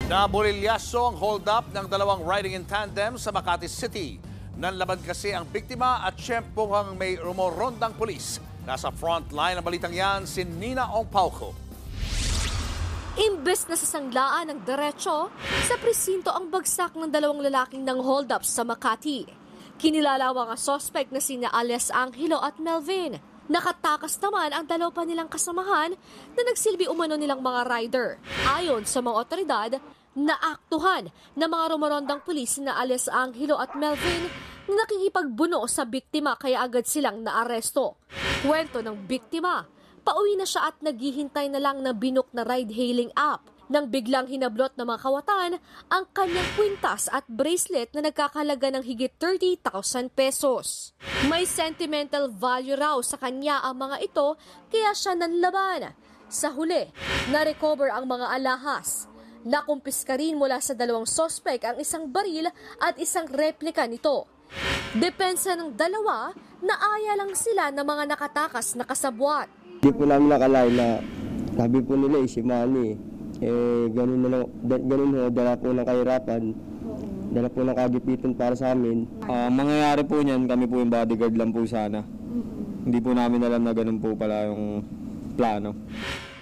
Naburilyaso ang hold-up ng dalawang riding in tandem sa Makati City. Nanlaban kasi ang biktima at tiyempohang may rumorondang pulis. Nasa front line ng balitang yan si Nina Ong Pauco. Imbes na sasanglaan ng diretsyo, sa presinto ang bagsak ng dalawang lalaking ng hold-up sa Makati. Kinilala ang mga sospek na sina Alias Angelo at Melvin. Nakatakas naman ang dalaw pa nilang kasamahan na nagsilbi umano nilang mga rider. Ayon sa mga otoridad, naaktuhan ng mga rumorondang pulis na Alias Angelo at Melvin na nakikipagbuno sa biktima kaya agad silang naaresto. Kwento ng biktima, pauwi na siya at naghihintay na lang na binook na ride-hailing app nang biglang hinablot ng mga kawatan ang kanyang kwintas at bracelet na nagkakahalaga ng higit 30,000 pesos. May sentimental value raw sa kanya ang mga ito kaya siya nanlaban. Sa huli, na-recover ang mga alahas. Nakumpiska rin mula sa dalawang sospek ang isang baril at isang replika nito. Depensa ng dalawa, naaya lang sila ng mga nakatakas na kasabwat. Hindi po namin nakalain na sabi po nila si Manny. Ganun ho, dala po ng kahirapan, dala po ng kagipitan para sa amin. Mangyayari po niyan, kami po yung bodyguard lang po sana. Hindi po namin alam na ganun po pala yung plano.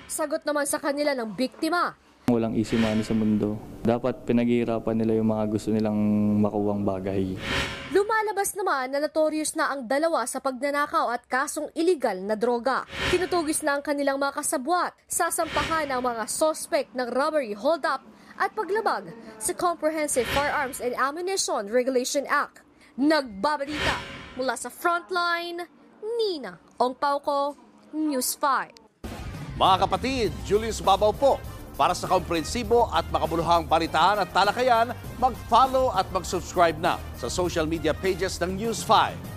Sagot naman sa kanila ng biktima. Walang easy money sa mundo. Dapat pinaghihirapan nila yung mga gusto nilang makuwang bagay. Lumalabas naman na notorious na ang dalawa sa pagnanakaw at kasong iligal na droga. Tinutugis na ang kanilang mga kasabwat. Sasampahan ang mga sospek ng robbery, hold-up at paglabag sa Comprehensive Firearms and Ammunition Regulation Act. Nagbabalita mula sa Frontline, Nina Ong Pauco, News 5. Mga kapatid, Julius Babaw po. Para sa komprehensibo at makabuluhang balitaan at talakayan, mag-follow at mag-subscribe na sa social media pages ng News 5.